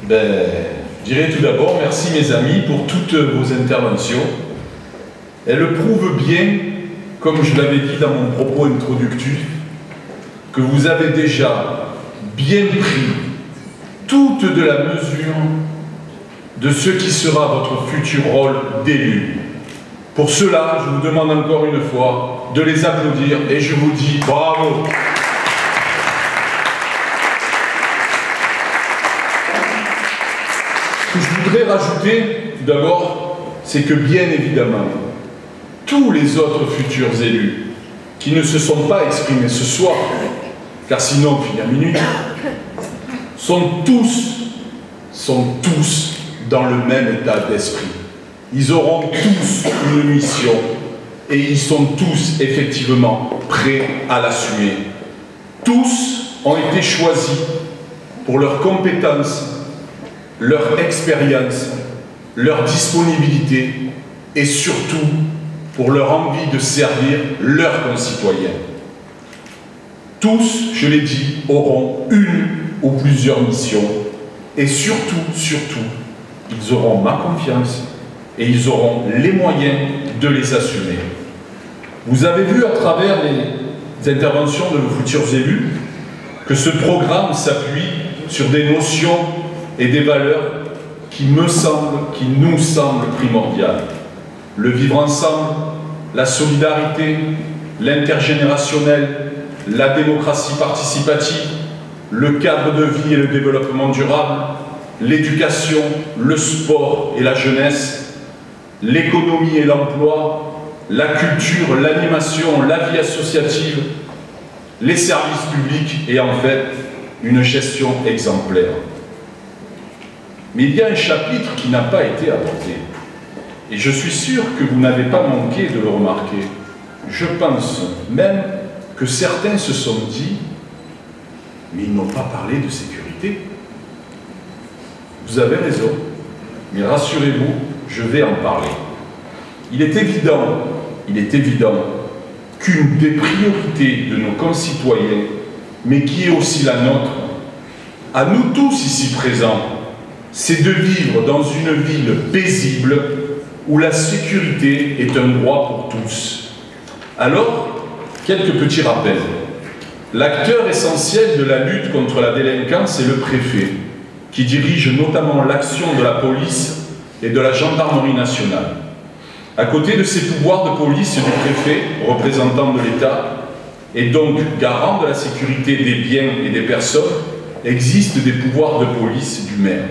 Je dirais tout d'abord merci mes amis pour toutes vos interventions. Elles prouvent bien, comme je l'avais dit dans mon propos introductif, que vous avez déjà bien pris toute de la mesure de ce qui sera votre futur rôle d'élu. Pour cela, je vous demande encore une fois de les applaudir et je vous dis bravo. Ce que je voudrais rajouter, tout d'abord, c'est que bien évidemment, tous les autres futurs élus qui ne se sont pas exprimés ce soir, car sinon on finit à minuit, sont tous dans le même état d'esprit. Ils auront tous une mission et ils sont tous effectivement prêts à l'assumer. Tous ont été choisis pour leurs compétences, leur expérience, leur disponibilité et surtout pour leur envie de servir leurs concitoyens. Tous, je l'ai dit, auront une ou plusieurs missions et surtout, ils auront ma confiance et ils auront les moyens de les assumer. Vous avez vu à travers les interventions de vos futurs élus que ce programme s'appuie sur des notions et des valeurs qui nous semblent primordiales. Le vivre ensemble, la solidarité, l'intergénérationnel, la démocratie participative, le cadre de vie et le développement durable, l'éducation, le sport et la jeunesse, l'économie et l'emploi, la culture, l'animation, la vie associative, les services publics et en fait une gestion exemplaire. Mais il y a un chapitre qui n'a pas été abordé. Et je suis sûr que vous n'avez pas manqué de le remarquer. Je pense même que certains se sont dit « mais ils n'ont pas parlé de sécurité ». Vous avez raison, mais rassurez-vous, je vais en parler. Il est évident qu'une des priorités de nos concitoyens, mais qui est aussi la nôtre, à nous tous ici présents, c'est de vivre dans une ville paisible où la sécurité est un droit pour tous. Alors, quelques petits rappels. L'acteur essentiel de la lutte contre la délinquance est le préfet, qui dirige notamment l'action de la police et de la gendarmerie nationale. À côté de ces pouvoirs de police du préfet, représentant de l'État, et donc garant de la sécurité des biens et des personnes, existent des pouvoirs de police du maire.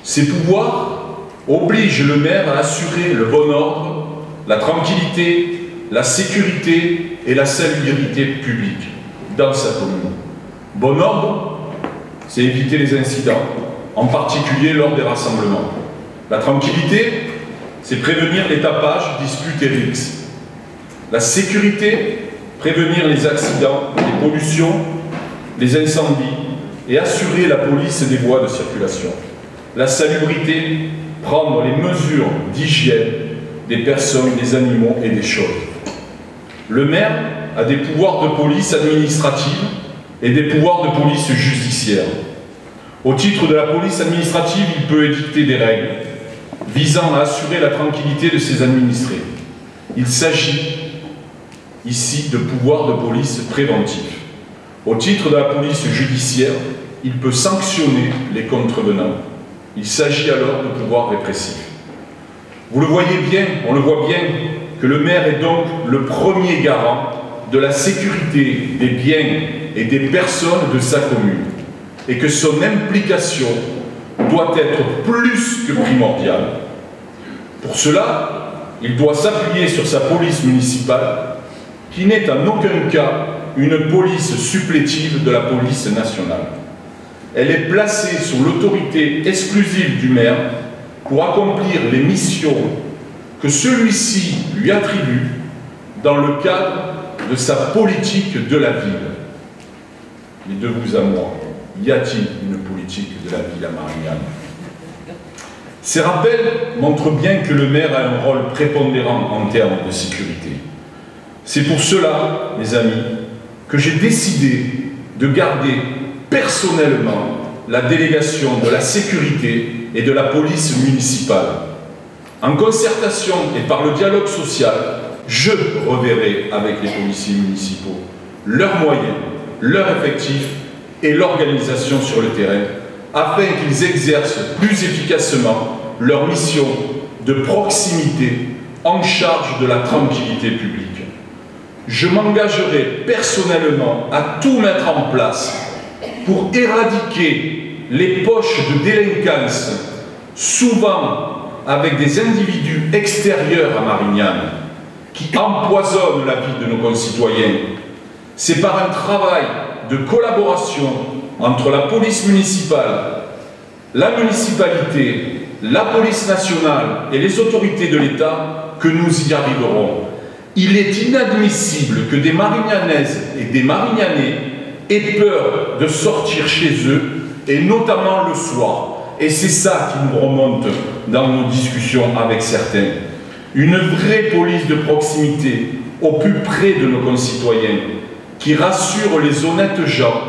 Ces pouvoirs obligent le maire à assurer le bon ordre, la tranquillité, la sécurité et la salubrité publique dans sa commune. Bon ordre, c'est éviter les incidents, en particulier lors des rassemblements. La tranquillité, c'est prévenir les tapages, disputes et rixes. La sécurité, prévenir les accidents, les pollutions, les incendies et assurer la police des voies de circulation. La salubrité, prendre les mesures d'hygiène des personnes, des animaux et des choses. Le maire a des pouvoirs de police administrative et des pouvoirs de police judiciaire. Au titre de la police administrative, il peut édicter des règles visant à assurer la tranquillité de ses administrés. Il s'agit ici de pouvoirs de police préventifs. Au titre de la police judiciaire, il peut sanctionner les contrevenants. Il s'agit alors de pouvoirs répressifs. Vous le voyez bien, on le voit bien, que le maire est donc le premier garant de la sécurité des biens et des personnes de sa commune, et que son implication doit être plus que primordiale. Pour cela, il doit s'appuyer sur sa police municipale, qui n'est en aucun cas une police supplétive de la police nationale. Elle est placée sous l'autorité exclusive du maire pour accomplir les missions que celui-ci lui attribue dans le cadre de sa politique de la ville. Mais de vous à moi, y a-t-il une politique de la ville à Marignane? Ces rappels montrent bien que le maire a un rôle prépondérant en termes de sécurité. C'est pour cela, mes amis, que j'ai décidé de garder personnellement la délégation de la sécurité et de la police municipale. En concertation et par le dialogue social, je reverrai avec les policiers municipaux leurs moyens, leurs effectifs et l'organisation sur le terrain, afin qu'ils exercent plus efficacement leur mission de proximité en charge de la tranquillité publique. Je m'engagerai personnellement à tout mettre en place pour éradiquer les poches de délinquance, souvent avec des individus extérieurs à Marignane, qui empoisonnent la vie de nos concitoyens. C'est par un travail de collaboration entre la police municipale, la municipalité, la police nationale et les autorités de l'État que nous y arriverons. Il est inadmissible que des Marignanaises et des Marignanais aient peur de sortir chez eux, et notamment le soir. Et c'est ça qui nous remonte dans nos discussions avec certains. Une vraie police de proximité au plus près de nos concitoyens, qui rassure les honnêtes gens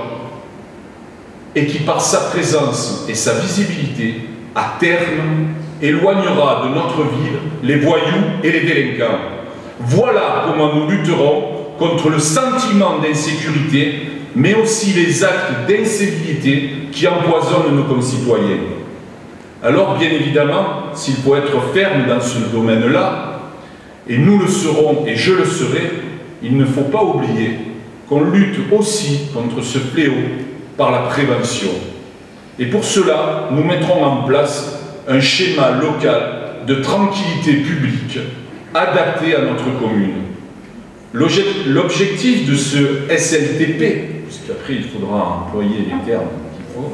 et qui, par sa présence et sa visibilité, à terme, éloignera de notre ville les voyous et les délinquants. Voilà comment nous lutterons contre le sentiment d'insécurité, mais aussi les actes d'incivilité qui empoisonnent nos concitoyens. Alors, bien évidemment, s'il faut être ferme dans ce domaine-là, et nous le serons et je le serai, il ne faut pas oublier qu'on lutte aussi contre ce fléau par la prévention. Et pour cela, nous mettrons en place un schéma local de tranquillité publique adapté à notre commune. L'objectif de ce SLTP, parce qu'après il faudra employer les termes qu'il faut,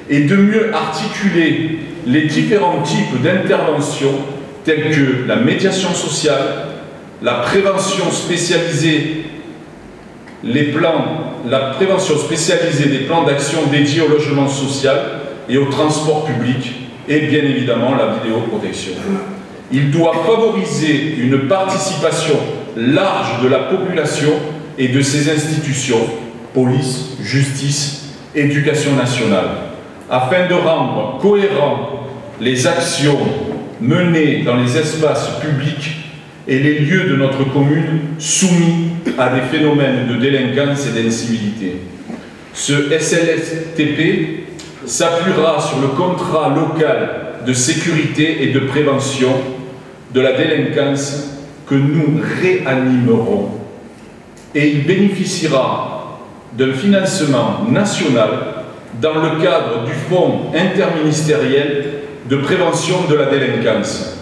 est de mieux articuler les différents types d'interventions telles que la médiation sociale, la prévention spécialisée, des plans d'action dédiés au logement social et au transport public, et bien évidemment la vidéoprotection. Il doit favoriser une participation large de la population et de ses institutions, police, justice, éducation nationale, afin de rendre cohérents les actions menées dans les espaces publics et les lieux de notre commune soumis à des phénomènes de délinquance et d'incivilité. Ce SLTP s'appuiera sur le contrat local de sécurité et de prévention de la délinquance que nous réanimerons, et il bénéficiera d'un financement national dans le cadre du Fonds interministériel de prévention de la délinquance.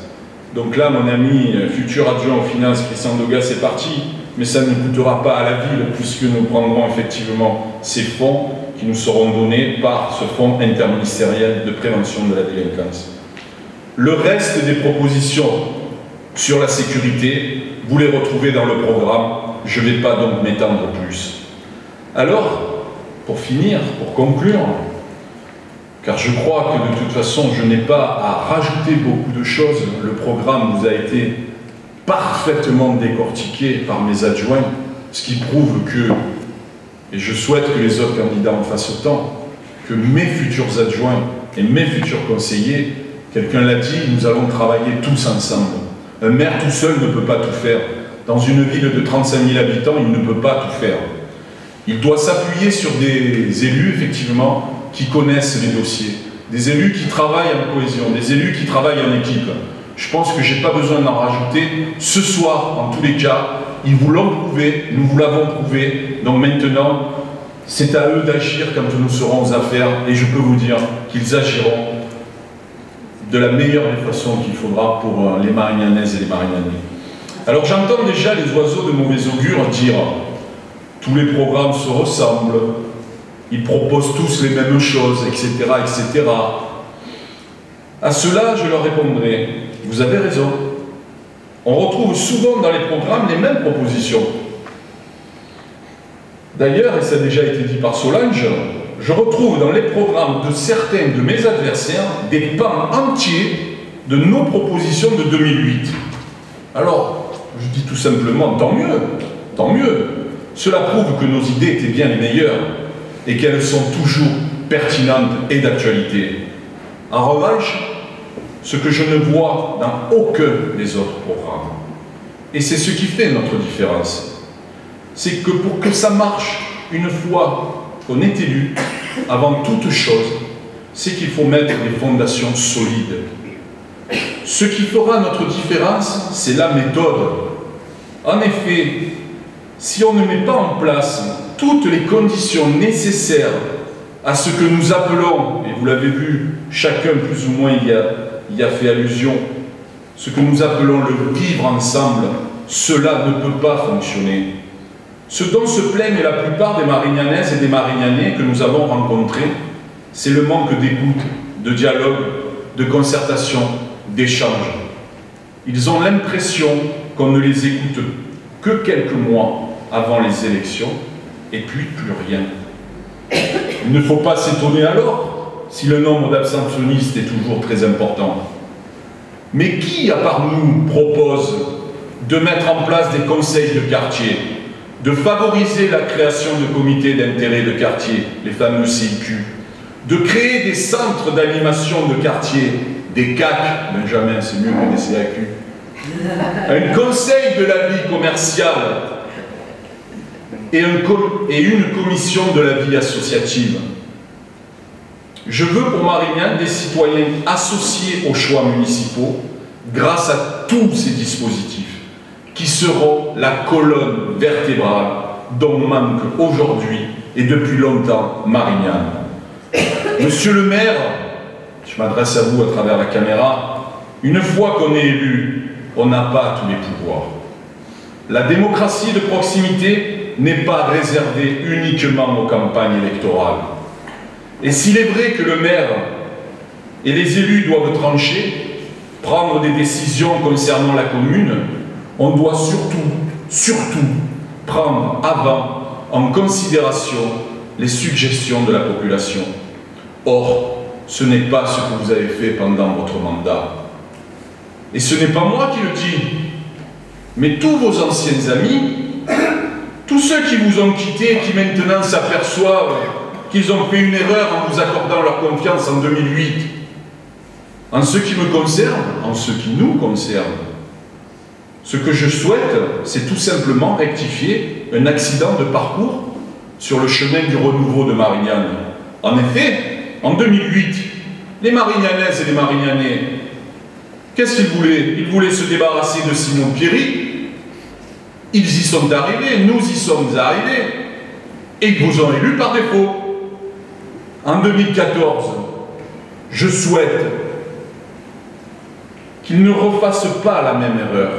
Donc là, mon ami futur adjoint aux finances, Christian Dogas, c'est parti, mais ça ne coûtera pas à la ville, puisque nous prendrons effectivement ces fonds qui nous seront donnés par ce Fonds interministériel de prévention de la délinquance. Le reste des propositions sur la sécurité, vous les retrouvez dans le programme, je ne vais pas donc m'étendre plus. Alors, pour finir, pour conclure, car je crois que de toute façon je n'ai pas à rajouter beaucoup de choses, le programme vous a été parfaitement décortiqué par mes adjoints, ce qui prouve que, et je souhaite que les autres candidats en fassent autant, que mes futurs adjoints et mes futurs conseillers, quelqu'un l'a dit, nous allons travailler tous ensemble. Un maire tout seul ne peut pas tout faire. Dans une ville de 35 000 habitants, il ne peut pas tout faire. Il doit s'appuyer sur des élus, effectivement, qui connaissent les dossiers, des élus qui travaillent en cohésion, des élus qui travaillent en équipe. Je pense que je n'ai pas besoin d'en rajouter. Ce soir, en tous les cas, ils vous l'ont prouvé, nous vous l'avons prouvé. Donc maintenant, c'est à eux d'agir quand nous serons aux affaires, et je peux vous dire qu'ils agiront de la meilleure des façons qu'il faudra pour les Marignanaises et les Marignanais. Alors j'entends déjà les oiseaux de mauvais augure dire « tous les programmes se ressemblent, ils proposent tous les mêmes choses, etc. etc. » À cela, je leur répondrai « vous avez raison, on retrouve souvent dans les programmes les mêmes propositions. » D'ailleurs, et ça a déjà été dit par Solange, je retrouve dans les programmes de certains de mes adversaires des pans entiers de nos propositions de 2008. Alors, je dis tout simplement, tant mieux, tant mieux. Cela prouve que nos idées étaient bien les meilleures et qu'elles sont toujours pertinente et d'actualité. En revanche, ce que je ne vois dans aucun des autres programmes, et c'est ce qui fait notre différence, c'est que pour que ça marche, une fois qu'on est élu, avant toute chose, c'est qu'il faut mettre des fondations solides. Ce qui fera notre différence, c'est la méthode. En effet, si on ne met pas en place toutes les conditions nécessaires à ce que nous appelons, et vous l'avez vu, chacun plus ou moins y a fait allusion, ce que nous appelons le vivre ensemble, cela ne peut pas fonctionner. Ce dont se plaignent la plupart des Marignanaises et des Marignanais que nous avons rencontrés, c'est le manque d'écoute, de dialogue, de concertation, d'échange. Ils ont l'impression qu'on ne les écoute que quelques mois avant les élections, et puis plus rien. Il ne faut pas s'étonner alors si le nombre d'abstentionnistes est toujours très important. Mais qui, à part nous, propose de mettre en place des conseils de quartier, de favoriser la création de comités d'intérêt de quartier, les fameux CIQ, de créer des centres d'animation de quartier, des CAC, Benjamin, c'est mieux que des CAQ, un conseil de la vie commerciale et une commission de la vie associative. Je veux pour Marignane des citoyens associés aux choix municipaux grâce à tous ces dispositifs qui seront la colonne vertébrale dont manque aujourd'hui et depuis longtemps Marignane. Monsieur le maire, je m'adresse à vous à travers la caméra, une fois qu'on est élu, on n'a pas tous les pouvoirs. La démocratie de proximité n'est pas réservée uniquement aux campagnes électorales. Et s'il est vrai que le maire et les élus doivent trancher, prendre des décisions concernant la commune, on doit surtout prendre avant en considération les suggestions de la population. Or, ce n'est pas ce que vous avez fait pendant votre mandat. Et ce n'est pas moi qui le dis, mais tous vos anciens amis, tous ceux qui vous ont quitté et qui maintenant s'aperçoivent qu'ils ont fait une erreur en vous accordant leur confiance en 2008. En ce qui me concerne, en ce qui nous concerne, ce que je souhaite, c'est tout simplement rectifier un accident de parcours sur le chemin du renouveau de Marignane. En effet, en 2008, les Marignanaises et les Marignanais, qu'est-ce qu'ils voulaient? Ils voulaient se débarrasser de Simon Pierry. Ils y sont arrivés, nous y sommes arrivés, et ils vous ont élu par défaut. En 2014, je souhaite qu'ils ne refassent pas la même erreur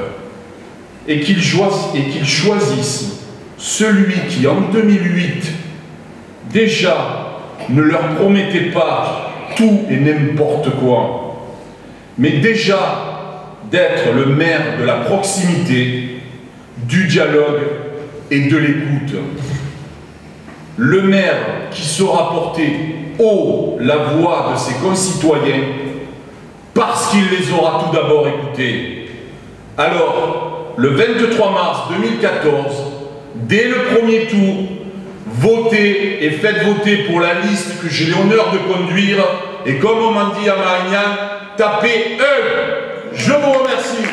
et qu'ils choisissent celui qui, en 2008, déjà ne leur promettait pas tout et n'importe quoi, mais déjà d'être le maire de la proximité, du dialogue et de l'écoute. Le maire qui saura porter haut la voix de ses concitoyens parce qu'il les aura tout d'abord écoutés. Alors, le 23 mars 2014, dès le premier tour, votez et faites voter pour la liste que j'ai l'honneur de conduire et comme on m'a dit à Marignane, tapez E. Je vous remercie.